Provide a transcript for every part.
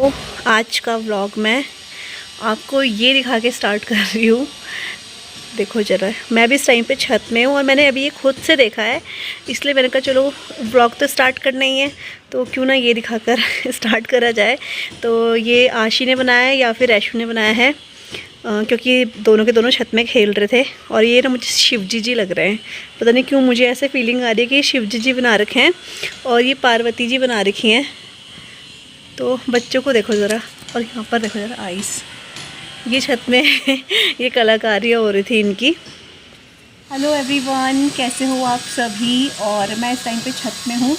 तो आज का व्लॉग मैं आपको ये दिखा के स्टार्ट कर रही हूँ। देखो ज़रा, मैं भी इस टाइम पे छत में हूँ और मैंने अभी ये खुद से देखा है, इसलिए मैंने कहा चलो व्लॉग तो स्टार्ट करना ही है तो क्यों ना ये दिखाकर स्टार्ट करा जाए। तो ये आशी ने बनाया है या फिर ऐशू ने बनाया है, क्योंकि दोनों के दोनों छत में खेल रहे थे। और ये ना मुझे शिवजी जी लग रहे हैं, पता नहीं क्यों मुझे ऐसे फीलिंग आ रही है कि शिवजी जी बना रखे हैं और ये पार्वती जी बना रखी हैं। तो बच्चों को देखो ज़रा, और यहाँ पर देखो ज़रा आइस, ये छत में ये कलाकारी हो रही थी इनकी। हेलो एवरीवन, कैसे हो आप सभी। और मैं इस टाइम पे छत में हूँ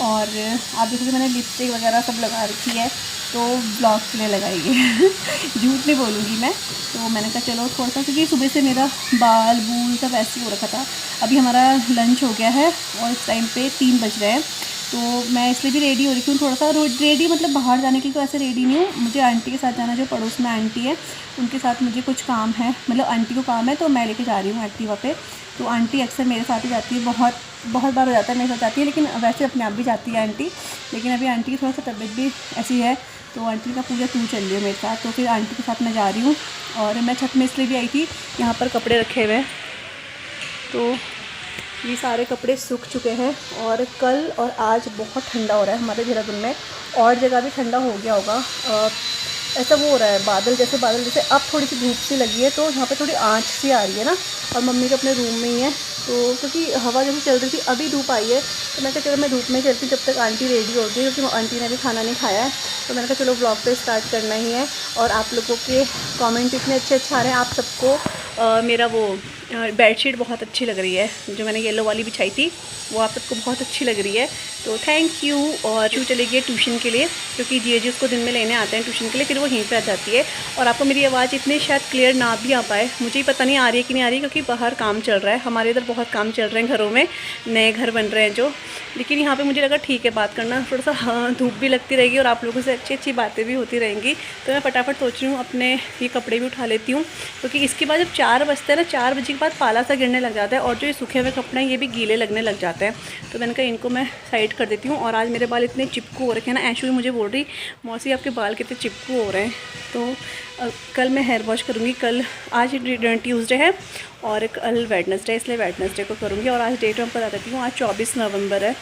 और आप देखो मैंने लिपस्टिक वगैरह सब लगा रखी है, तो ब्लॉग के लिए लगाई है झूठ नहीं बोलूँगी मैं। तो मैंने कहा चलो थोड़ा सा, क्योंकि सुबह से मेरा बाल बूल सब ऐसे ही हो रखा था। अभी हमारा लंच हो गया है और इस टाइम पे 3 बज रहे हैं, तो मैं इसलिए भी रेडी हो रही हूँ थोड़ा सा। रेडी मतलब बाहर जाने के लिए तो ऐसे रेडी नहीं हूँ, मुझे आंटी के साथ जाना, जो पड़ोस में आंटी है उनके साथ मुझे कुछ काम है, मतलब आंटी को काम है तो मैं लेके जा रही हूँ एक्टिवा पे। तो आंटी अक्सर मेरे साथ ही जाती है, बहुत बार हो जाता है मेरे साथ जाती है, लेकिन वैसे अपने आप भी जाती है आंटी। लेकिन अभी आंटी की थोड़ा सा तबीयत भी ऐसी है, तो आंटी का पूजा तू चल रही है मेरे साथ, तो फिर आंटी के साथ मैं जा रही हूँ। और मैं छत में इसलिए भी आई थी, यहाँ पर कपड़े रखे हुए हैं, तो ये सारे कपड़े सूख चुके हैं। और कल और आज बहुत ठंडा हो रहा है हमारे देहरादून में, और जगह भी ठंडा हो गया होगा। ऐसा वो हो रहा है, बादल जैसे अब थोड़ी सी धूप सी लगी है, तो यहाँ पे थोड़ी आँच सी आ रही है ना। और मम्मी तो अपने रूम में ही है, तो क्योंकि हवा जैसे चल रही थी, अभी धूप आई है, तो मैं कहा चलो मैं धूप में चलती जब तक आंटी रेडी होती है, क्योंकि आंटी ने अभी खाना नहीं खाया है। तो मैंने कहा चलो ब्लॉग पे स्टार्ट करना ही है। और आप लोगों के कमेंट इतने अच्छे आ रहे हैं, आप सबको मेरा वो बेडशीट बहुत अच्छी लग रही है, जो मैंने येलो वाली बिछाई थी वो आप सबको बहुत अच्छी लग रही है, तो थैंक यू। और शू चली गई ट्यूशन के लिए, क्योंकि जी उसको दिन में लेने आते हैं ट्यूशन के लिए, फिर वो यहीं पे आ जाती है। और आपको मेरी आवाज़ इतनी शायद क्लियर ना भी आ पाए, मुझे ही पता नहीं आ रही है कि नहीं आ रही, क्योंकि बाहर काम चल रहा है, हमारे इधर बहुत काम चल रहे हैं, घरों में नए घर बन रहे हैं जो। लेकिन यहाँ पे मुझे लगा ठीक है बात करना, थोड़ा सा हाँ धूप भी लगती रहेगी और आप लोगों से अच्छी बातें भी होती रहेंगी। तो मैं फटाफट सोच रही हूँ अपने ये कपड़े भी उठा लेती हूँ, क्योंकि इसके बाद जब 4 बजते हैं ना, 4 बजे के बाद पाला सा गिरने लग जाता है, और जो ये सूखे हुए कपड़े हैं ये भी गीले लगने लग जाते हैं। तो मैंने कहा इनको मैं साइड कर देती हूँ। और आज मेरे बाल इतने चिपकू हो रखे हैं ना, ऐशू भी मुझे बोल रही मौसी आपके बाल कितने चिपकू हो रहे हैं। तो कल मैं हेयर वॉश करूँगी, कल आज ट्यूसडे है और कल वेडनेसडे, इसलिए वेडनेसडे को करूँगी। और आज डेट मैं बता देती हूँ, आज 24 नवंबर है।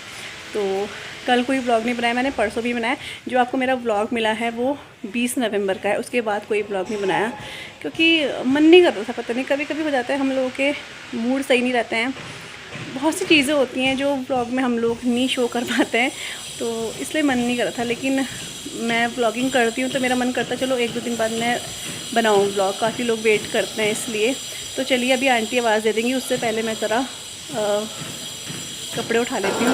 तो कल कोई व्लॉग नहीं बनाया मैंने, परसों भी बनाया। जो आपको मेरा व्लॉग मिला है वो 20 नवंबर का है, उसके बाद कोई व्लॉग नहीं बनाया, क्योंकि मन नहीं कर रहा था। पता नहीं कभी कभी हो जाता है, हम लोगों के मूड सही नहीं रहते हैं, बहुत सी चीज़ें होती हैं जो व्लॉग में हम लोग नहीं शो कर पाते हैं, तो इसलिए मन नहीं कर रहा था। लेकिन मैं व्लॉगिंग करती हूँ तो मेरा मन करता चलो 1-2 दिन बाद मैं बनाऊँ व्लॉग, काफ़ी लोग वेट करते हैं इसलिए। तो चलिए अभी आंटी आवाज़ दे देंगी, उससे पहले मैं ज़रा कपड़े उठा लेती हूँ।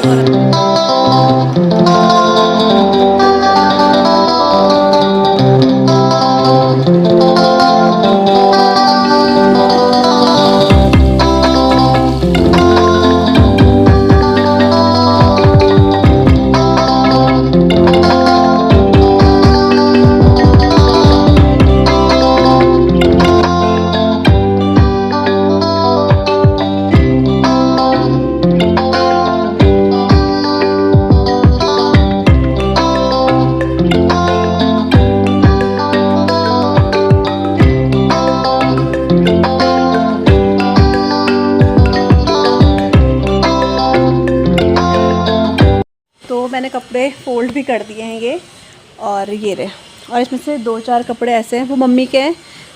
तो मैंने कपड़े फोल्ड भी कर दिए हैं ये, और ये रहे। और इसमें से 2-4 कपड़े ऐसे हैं वो मम्मी के हैं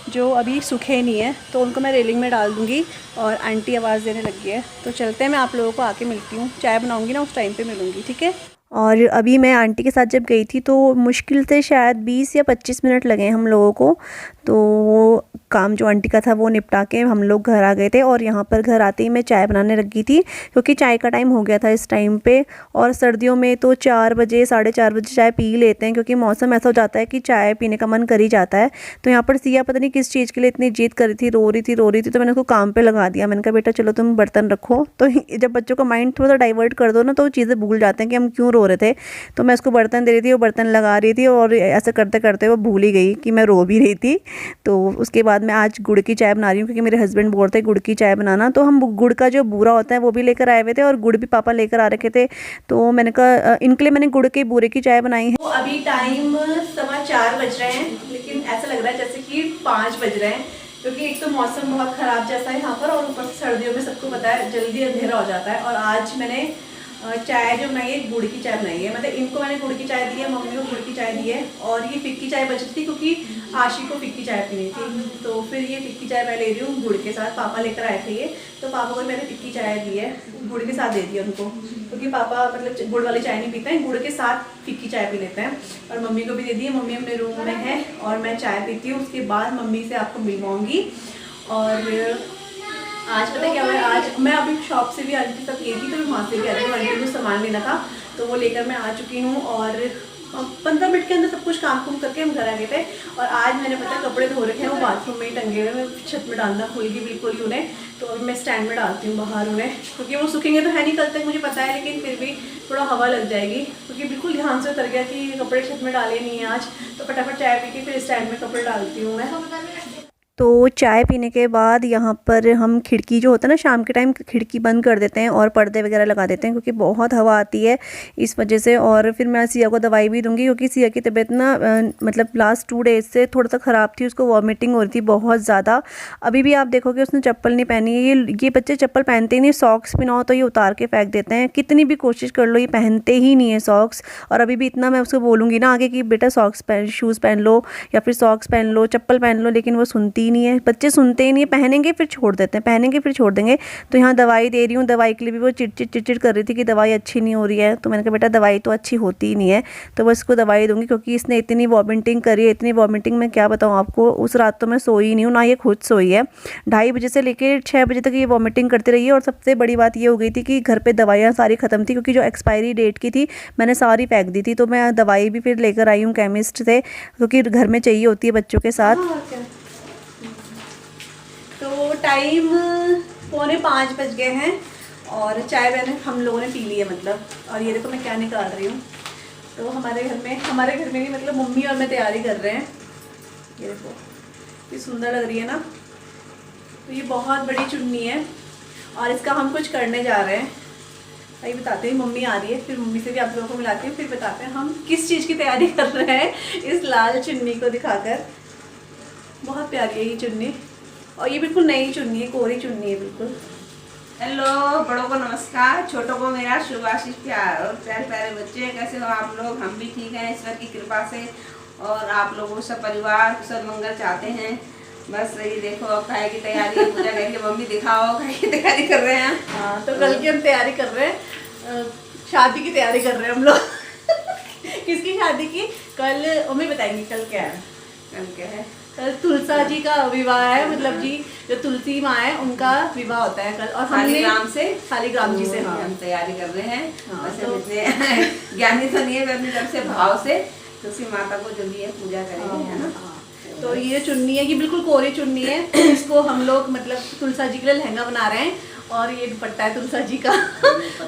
जो अभी सूखे नहीं हैं, तो उनको मैं रेलिंग में डाल दूँगी। और आंटी आवाज़ देने लगी है, तो चलते हैं, मैं आप लोगों को आके मिलती हूँ, चाय बनाऊँगी ना उस टाइम पे मिलूँगी, ठीक है। और अभी मैं आंटी के साथ जब गई थी तो मुश्किल से शायद 20 या 25 मिनट लगे हम लोगों को, तो वो काम जो आंटी का था वो निपटा के हम लोग घर आ गए थे। और यहाँ पर घर आते ही मैं चाय बनाने लगी थी, क्योंकि चाय का टाइम हो गया था इस टाइम पे। और सर्दियों में तो 4 बजे 4:30 बजे चाय पी लेते हैं, क्योंकि मौसम ऐसा हो जाता है कि चाय पीने का मन कर ही जाता है। तो यहाँ पर सिया पता नहीं किस चीज़ के लिए इतनी जिद कर रही थी, रो रही थी, तो मैंने उसको काम पे लगा दिया। मैंने कहा बेटा चलो तुम बर्तन रखो। तो जब बच्चों का माइंड थोड़ा सा डाइवर्ट कर दो ना, तो वो चीज़ें भूल जाते हैं कि हम क्यों रो रहे थे। तो मैं उसको बर्तन दे रही थी, वो बर्तन लगा रही थी, और ऐसे करते करते वो भूल ही गई कि मैं रो भी रही थी। तो उसके बाद मैं आज गुड़ की चाय बना रही हूँ, क्योंकि मेरे हस्बैंड बोलते हैं गुड़ की चाय बनाना। तो हम गुड़ का जो बूरा होता है वो भी लेकर आए हुए थे, और गुड़ भी पापा लेकर आ रखे थे। तो मैंने कहा इनके लिए मैंने गुड़ के बूरे की चाय बनाई है। तो अभी टाइम 4:15 बज रहे हैं, लेकिन ऐसा लग रहा है जैसे कि 5 बज रहे हैं, क्योंकि एक तो मौसम बहुत ख़राब जैसा है यहाँ पर, और ऊपर से सर्दियों में सबको पता है जल्दी अंधेरा हो जाता है। और आज मैंने चाय जो बनाई है गुड़ की चाय बनाई है, मतलब इनको मैंने गुड़ की चाय दी है, मम्मी को गुड़ की चाय दी है, और ये फिक्की चाय बची थी क्योंकि आशी को फिक्की चाय पीनी थी। तो फिर ये फिक्की चाय मैं ले रही हूँ गुड़ के साथ, पापा लेकर आए थे ये, तो पापा को मैंने फिक्की चाय दी है, गुड़ के साथ दे दी उनको, क्योंकि पापा मतलब गुड़ वाली चाय नहीं पीते हैं, गुड़ के साथ फिक्की चाय पी लेते हैं। और मम्मी को भी दे दी है, मम्मी अपने रूम में है और मैं चाय पीती हूँ। उसके बाद मम्मी से आपको मिलवाऊँगी। और आज पता है क्या हुआ है, आज मैं अभी शॉप से भी आंटी तक गई थी, तो मैं वहाँ से भी आ रही हूँ, आंटी को सामान लेना था तो वो लेकर मैं आ चुकी हूँ। और 15 मिनट के अंदर सब कुछ काम कुम करके हम घर आ गए थे। और आज मैंने पता कपड़े धो रखे हैं, वो बाथरूम में ही टंगे हुए, मैं छत में डालना भूल गई बिल्कुल ही उन्हें। तो अभी मैं स्टैंड में डालती हूँ बाहर उन्हें, क्योंकि वो सूखेंगे तो है नहीं कल तक मुझे पता है, लेकिन फिर भी थोड़ा हवा लग जाएगी, क्योंकि बिल्कुल ध्यान से उतर गया कि कपड़े छत में डाले नहीं है आज। तो फटाफट चाय पी के फिर स्टैंड में कपड़े डालती हूँ मैं। तो चाय पीने के बाद यहाँ पर हम खिड़की जो होता है ना, शाम के टाइम खिड़की बंद कर देते हैं और पर्दे वगैरह लगा देते हैं, क्योंकि बहुत हवा आती है इस वजह से। और फिर मैं सिया को दवाई भी दूंगी, क्योंकि सिया की तबीयत ना मतलब लास्ट 2 डेज से थोड़ा सा ख़राब थी, उसको वॉमिटिंग हो रही थी बहुत ज़्यादा। अभी भी आप देखोगे उसने चप्पल नहीं पहनी है। ये बच्चे चप्पल पहनते ही नहीं, सॉक्स पहनाओ तो ये उतार के फेंक देते हैं, कितनी भी कोशिश कर लो ये पहनते ही नहीं है सॉक्स। और अभी भी इतना मैं उसको बोलूँगी ना आगे कि बेटा सॉक्स पहन, शूज़ पहन लो या फिर सॉक्स पहन लो, चप्पल पहन लो, लेकिन वो सुनती ही नहीं है। बच्चे सुनते ही नहीं, पहनेंगे फिर छोड़ देते हैं, पहनेंगे फिर छोड़ देंगे। तो यहाँ दवाई दे रही हूँ, दवाई के लिए भी वो चिड़चिड़ कर रही थी कि दवाई अच्छी नहीं हो रही है। तो मैंने कहा बेटा दवाई तो अच्छी होती ही नहीं है, तो बस इसको दवाई दूंगी, क्योंकि इसने इतनी वॉमिटिंग करी है, इतनी वॉमिटिंग मैं क्या बताऊँ आपको। उस रात तो मैं सोई नहीं हूँ, ना ये खुद सोई है। 2:30 बजे से लेकर 6 बजे तक ये वॉमिटिंग करती रही है। और सबसे बड़ी बात ये हो गई थी कि घर पे दवाइयाँ सारी ख़त्म थी, क्योंकि जो एक्सपायरी डेट की थी मैंने सारी फेंक दी थी। तो मैं दवाई भी फिर लेकर आई हूँ केमिस्ट से, क्योंकि घर में चाहिए होती है बच्चों के साथ। तो टाइम 4:45 बज गए हैं, और चाय मैंने हम लोगों ने पी ली है मतलब। और ये देखो मैं क्या निकाल रही हूँ। तो हमारे घर में भी मतलब मम्मी और मैं तैयारी कर रहे हैं। ये देखो ये सुंदर लग रही है ना। तो ये बहुत बड़ी चुन्नी है, और इसका हम कुछ करने जा रहे हैं। भाई बताते हैं, मम्मी आ रही है, फिर मम्मी से भी आप लोगों को मिलाती हूँ, फिर बताते हैं हम किस चीज़ की तैयारी कर रहे हैं इस लाल चुन्नी को दिखाकर। बहुत प्यारी है ये चुन्नी, और ये बिल्कुल नई चुन्नी है, कोरी चुन्नी है बिल्कुल। हेलो, बड़ों को नमस्कार, छोटों को मेरा शुभाशीष प्यार। और प्यारे प्यारे बच्चे, कैसे हो आप लोग? हम भी ठीक हैं ईश्वर की कृपा से, और आप लोगों सब परिवार सब मंगल चाहते हैं। बस यही देखो, अब खाए की तैयारी है, पूजा करके मम्मी दिखाओ खाए की तैयारी कर रहे हैं। हाँ, तो कल की हम तैयारी कर रहे हैं, शादी की तैयारी कर रहे हैं हम लोग। किसकी शादी की? कल मम्मी बताएंगी कल क्या है। कल क्या है? कल तुलसा जी का विवाह है, मतलब जी जो तुलसी माँ है उनका विवाह होता है कल। और शालिग्राम जी से हाँ हम तैयारी कर रहे हैं। हाँ, वैसे तो इतने ज्ञानी तो नहीं है, अपनी तरफ से भाव से तुलसी माता को जो भी है पूजा करेंगे, है ना। तो ये चुन्नी है, ये बिल्कुल कोरी चुन्नी है। इसको हम लोग मतलब तुलसा जी के लिए लहंगा बना रहे हैं, और ये दुपट्टा है तुलसा जी का।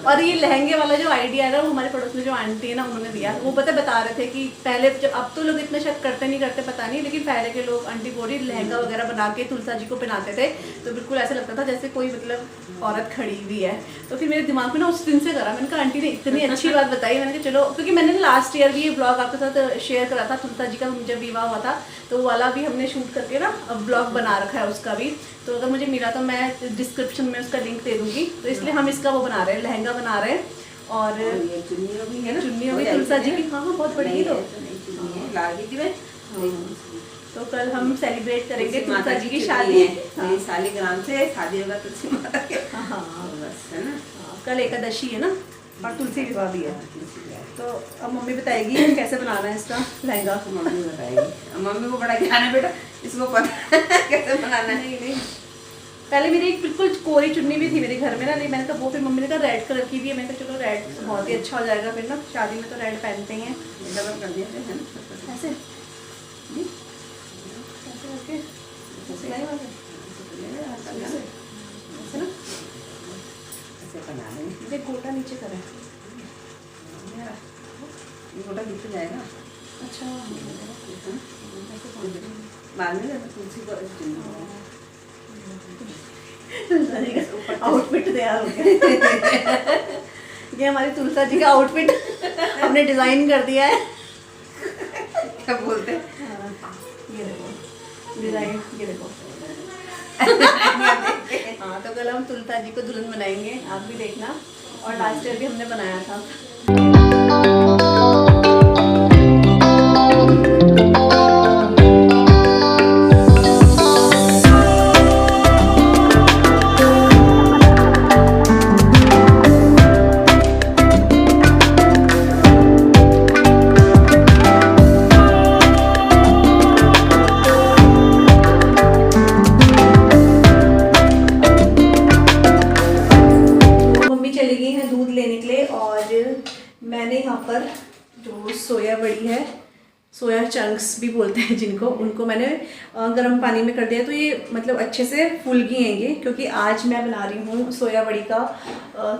और ये लहंगे वाला जो आइडिया है ना, वो हमारे पड़ोस में जो आंटी है ना उन्होंने दिया। वो बता रहे थे कि पहले जब, अब तो लोग इतना शायद करते नहीं करते पता नहीं, लेकिन पहले के लोग आंटी बोरी लहंगा वगैरह बना के तुलसा जी को पहनाते थे, तो बिल्कुल ऐसा लगता था जैसे कोई मतलब औरत खड़ी हुई है। तो फिर मेरे दिमाग में ना उस दिन से करा, मैंने कहा आंटी ने इतनी अच्छी बात बताई, मैंने कहा चलो, क्योंकि मैंने लास्ट ईयर भी ये ब्लॉग आपके साथ शेयर करा था तुलसा जी का जब विवाह हुआ था, तो वो वाला भी हमने शूट करके ना अब ब्लॉग बना रखा है उसका भी। तो अगर मुझे मिला तो मैं डिस्क्रिप्शन में उसका लिंक दे दूंगी। तो इसलिए हम इसका वो बना रहे हैं, लहंगा बना रहे हैं। और ये चुन्नी भी है ना, चुन्नी होगी तुलसा जी की। हाँ हाँ बहुत बड़ी है। तो कल हम सेलिब्रेट करेंगे तुलसा जी की शादी। शालिग्राम से शादी होगा तुलसी माता के। हाँ बस है ना, कल एकादशी है ना, और तुलसी विवाह भी है। तो अब मम्मी बताएगी कैसे बनाना है इसका लहंगा। मम्मी बताएगी, मम्मी को बड़ा ज्ञान है बेटा, इसको पता कैसे बनाना है। नहीं पहले मेरी एक बिल्कुल कोरी चुन्नी भी थी मेरे घर में ना, नहीं मैंने कहा वो, फिर मम्मी ने कहा रेड कलर की भी है, मैंने कहा चलो रेड बहुत ही अच्छा हो जाएगा, फिर ना शादी में तो रेड पहनते ही हैं। डबल कर दिया है ना ऐसे करके ऐसे ना, ऐसे बना लेंगे। गोटा नीचे करें, गोटा नीचे जाएगा। अच्छा बाद में ना तुलसी को तुलसा जी का आउटफिट तैयार हो गया। ये हमारी तुलसा जी का आउटफिट हमने डिजाइन कर दिया है। क्या बोलते हैं? ये देखो डिजाइन, ये देखो। हाँ, तो कल हम तुलसा जी को दुल्हन बनाएंगे, आप भी देखना। और लास्ट ईयर भी हमने बनाया था। मैंने यहाँ पर जो सोया बड़ी है, सोया चंक्स भी बोलते हैं जिनको, उनको मैंने गर्म पानी में कर दिया। तो ये मतलब अच्छे से फूल गई हैं ये, क्योंकि आज मैं बना रही हूँ सोया बड़ी का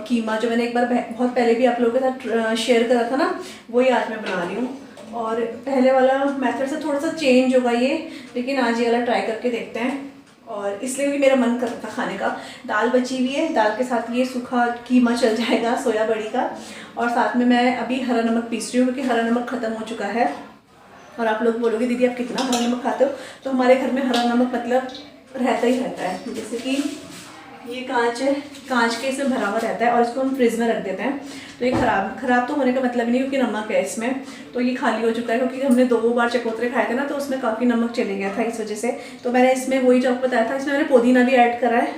कीमा, जो मैंने एक बार बहुत पहले भी आप लोगों के साथ शेयर करा था ना, वही आज मैं बना रही हूँ। और पहले वाला मेथड से थोड़ा सा चेंज होगा ये, लेकिन आज ये वाला ट्राई करके देखते हैं। और इसलिए भी मेरा मन कर रहा था खाने का। दाल बची हुई है, दाल के साथ ये सूखा कीमा चल जाएगा सोया बड़ी का। और साथ में मैं अभी हरा नमक पीस रही हूँ, क्योंकि हरा नमक ख़त्म हो चुका है। और आप लोग बोलोगे दीदी आप कितना हरा नमक खाते हो, तो हमारे घर में हरा नमक मतलब रहता ही रहता है। जैसे कि ये कांच है, कांच के इसमें भरा हुआ रहता है, और इसको हम फ्रिज में रख देते हैं। तो ये ख़राब तो होने का मतलब नहीं, क्योंकि नमक है इसमें। तो ये खाली हो चुका है, क्योंकि हमने 2 बार चकोतरे खाए थे ना, तो उसमें काफ़ी नमक चले गया था, इस वजह से। तो मैंने इसमें वही जो आपको बताया था, इसमें मैंने पुदीना भी ऐड करा है,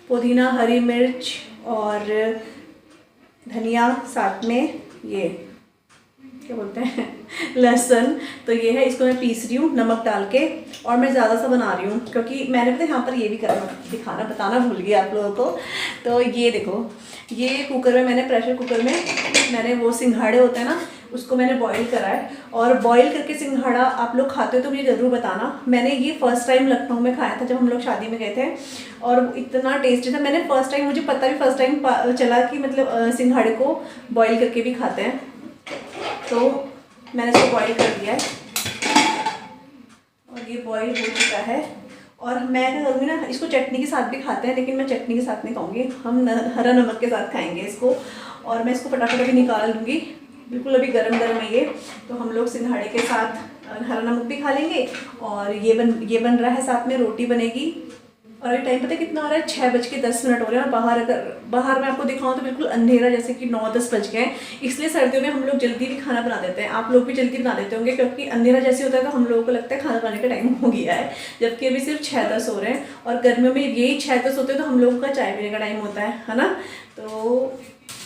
पुदीना, हरी मिर्च और धनिया, साथ में ये क्या बोलते हैं लहसुन। तो ये है, इसको मैं पीस रही हूँ नमक डाल के। और मैं ज़्यादा सा बना रही हूँ, क्योंकि मैंने पता यहाँ पर ये भी करा, दिखाना बताना भूल गई आप लोगों को। तो ये देखो, ये कुकर में मैंने, प्रेशर कुकर में मैंने वो सिंघाड़े होते हैं ना, उसको मैंने बॉईल करा है। और बॉईल करके सिंघाड़ा आप लोग खाते हो तो मुझे ज़रूर बताना। मैंने ये फ़र्स्ट टाइम लखनऊ में खाया था, जब हम लोग शादी में गए थे, और इतना टेस्टी था। मैंने फ़र्स्ट टाइम, मुझे पता भी फ़र्स्ट टाइम चला कि मतलब सिंघाड़े को बॉईल करके भी खाते हैं। तो मैंने इसको बॉईल कर दिया है, और ये बॉईल हो चुका है। और मैं क्या करूँगी ना, इसको चटनी के साथ भी खाते हैं, लेकिन मैं चटनी के साथ नहीं खाऊंगी, हम हरा नमक के साथ खाएंगे इसको। और मैं इसको फटाफट अभी निकाल दूँगी, बिल्कुल अभी गरम गरम है ये। तो हम लोग सिंघाड़े के साथ हरा नमक भी खा लेंगे, और ये बन रहा है, साथ में रोटी बनेगी। और अभी टाइम पता है कितना हो रहा है, 6:10 हो रहे हैं। और बाहर मैं आपको दिखाऊं तो बिल्कुल अंधेरा, जैसे कि 9-10 बज गए हैं। इसलिए सर्दियों में हम लोग जल्दी भी खाना बना देते हैं। आप लोग भी जल्दी बना देते होंगे, क्योंकि अंधेरा जैसे होता है तो हम लोगों को लगता है खाना बनाने का टाइम हो गया है, जबकि अभी सिर्फ 6-10 हो रहे हैं। और गर्मियों में यही 6-10 होते हैं तो हम लोगों का चाय पीने का टाइम होता है ना। तो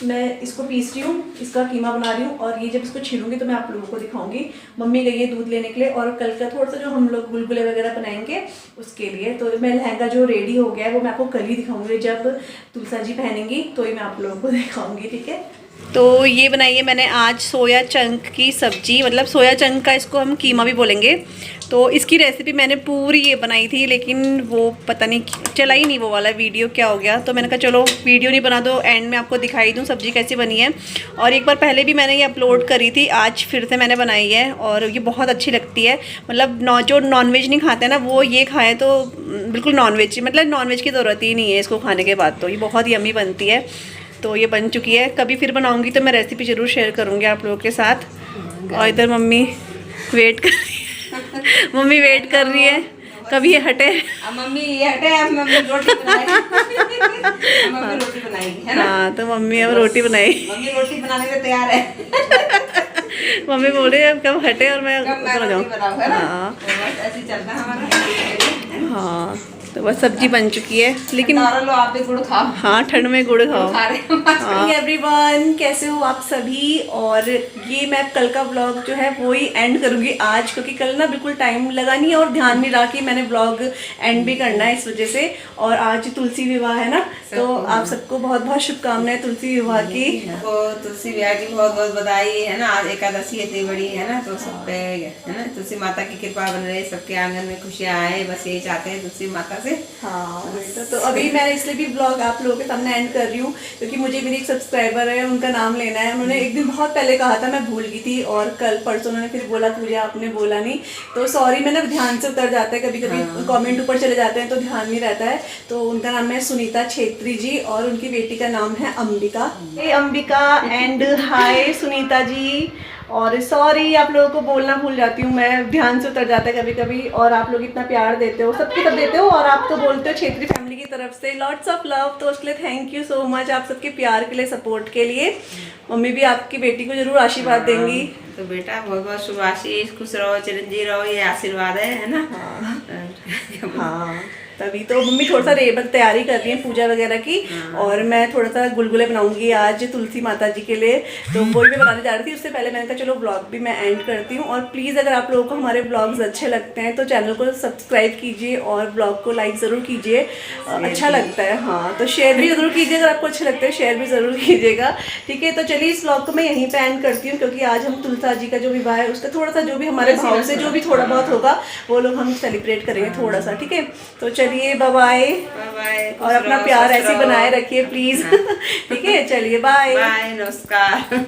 मैं इसको पीस रही हूँ, इसका कीमा बना रही हूँ। और ये जब इसको छीलूंगी तो मैं आप लोगों को दिखाऊंगी। मम्मी गई है दूध लेने के लिए, और कल का थोड़ा सा जो हम लोग गुलगुले वगैरह बनाएंगे उसके लिए। तो मैं लहंगा जो रेडी हो गया है वो मैं आपको कल ही दिखाऊंगी, जब तुलसा जी पहनेंगी तो ही मैं आप लोगों को दिखाऊंगी, ठीक है। तो ये बनाई है मैंने आज सोया चंक की सब्जी, मतलब सोया चंक का इसको हम कीमा भी बोलेंगे। तो इसकी रेसिपी मैंने पूरी ये बनाई थी, लेकिन वो पता नहीं चला ही नहीं वो वाला वीडियो, क्या हो गया। तो मैंने कहा चलो वीडियो नहीं बना दो, एंड में आपको दिखाई दूँ सब्जी कैसी बनी है। और एक बार पहले भी मैंने ये अपलोड करी थी, आज फिर से मैंने बनाई है, और ये बहुत अच्छी लगती है। मतलब जो नॉनवेज नहीं खाते हैं ना, वो ये खाएँ तो बिल्कुल नॉनवेज, मतलब नॉनवेज की ज़रूरत ही नहीं है इसको खाने के बाद। तो ये बहुत यम्मी बनती है। तो ये बन चुकी है, कभी फिर बनाऊंगी तो मैं रेसिपी ज़रूर शेयर करूंगी आप लोगों के साथ। और इधर मम्मी वेट कर रही है, मम्मी वेट कर रही है कभी ये हटे। मम्मी ये हटे, अब मम्मी रोटी बनाएगी। मम्मी रोटी बनाएगी, है ना। हाँ, तो मम्मी अब रोटी बनाई, मम्मी रोटी बनाने के तैयार है। मम्मी बोल रही है कब हटे और मैं उतर जाऊँ। हाँ ऐसे चलता है हमारा। हाँ, तो बस सब्जी बन चुकी है, लेकिन लो आप भी गुड़ खाओ। हाँ, ठंड में गुड़ खाओ। हाँ। एवरीवन, कैसे हो आप सभी। और ये मैं कल का व्लॉग जो है वो ही एंड करूँगी आज, क्योंकि कल ना बिल्कुल टाइम लगा नहीं है और ध्यान नहीं रहा कि मैंने व्लॉग एंड भी करना है, इस वजह से। और आज तुलसी विवाह है ना, तो आप सबको बहुत बहुत शुभकामनाएं तुलसी विवाह की। तो तुलसी विवाह की बहुत बहुत बधाई, है ना। आज एकादशी इतनी बड़ी है ना, तो सब पे है ना तुलसी माता की कृपा बन रही, सबके आंगन में खुशियाँ आए, बस यही चाहते हैं तुलसी माता से। हाँ वही तो अभी मैं इसलिए भी ब्लॉग आप लोगों के सामने एंड कर रही हूँ क्योंकि मुझे मेरी एक सब्सक्राइबर है, उनका नाम लेना है। उन्होंने एक दिन बहुत पहले कहा था, मैं भूल गई थी, और कल परसों उन्होंने फिर बोला पूजा आपने बोला नहीं, तो सॉरी, मैंने ध्यान से उतर जाता है कभी कभी, कमेंट ऊपर चले जाते हैं तो ध्यान नहीं रहता है। तो उनका नाम है सुनीता छेत्री जी और उनकी बेटी का नाम है अंबिका। हे अंबिका एंड हाय सुनीता जी। और सॉरी आप लोगों को बोलना भूल जाती हूँ मैं, ध्यान से उतर जाता है कभी कभी, और आप लोग इतना प्यार देते हो, सबकी तरफ देते हो, और आप तो बोलते हो छेत्री फैमिली की तरफ से लॉट्स ऑफ लव, तो उसके लिए थैंक यू सो मच, आप सबके प्यार के लिए, सपोर्ट के लिए। मम्मी भी आपकी बेटी को जरूर आशीर्वाद देंगी। तो बेटा बहुत बहुत शुभ आशीष, खुश रहो, चिरंजीवी रहो, ये आशीर्वाद है ना। हाँ तभी तो मम्मी थोड़ा सा रेबत तैयारी कर रही है पूजा वगैरह की, और मैं थोड़ा सा गुलगुले बनाऊंगी आज तुलसी माता जी के लिए, तो वही मैं बनाने जा रही थी। उससे पहले मैंने कहा चलो ब्लॉग भी मैं एंड करती हूँ। और प्लीज़ अगर आप लोगों को हमारे ब्लॉग्स अच्छे लगते हैं तो चैनल को सब्सक्राइब कीजिए और ब्लॉग को लाइक ज़रूर कीजिए, अच्छा लगता है। हाँ तो शेयर भी ज़रूर कीजिए, अगर आपको अच्छे लगते हैं शेयर भी ज़रूर कीजिएगा, ठीक है। तो चलिए इस ब्लॉग को मैं यहीं पर एंड करती हूँ, क्योंकि आज हम तुलसा जी का जो विवाह है उसका थोड़ा सा जो भी हमारे भाव से जो भी थोड़ा बहुत होगा वो लोग हम सेलिब्रेट करेंगे थोड़ा सा, ठीक है। तो चलिए बाय बाय, और अपना प्यार ऐसे बनाए रखिए प्लीज। ठीक है, चलिए बाय बाय, नमस्कार।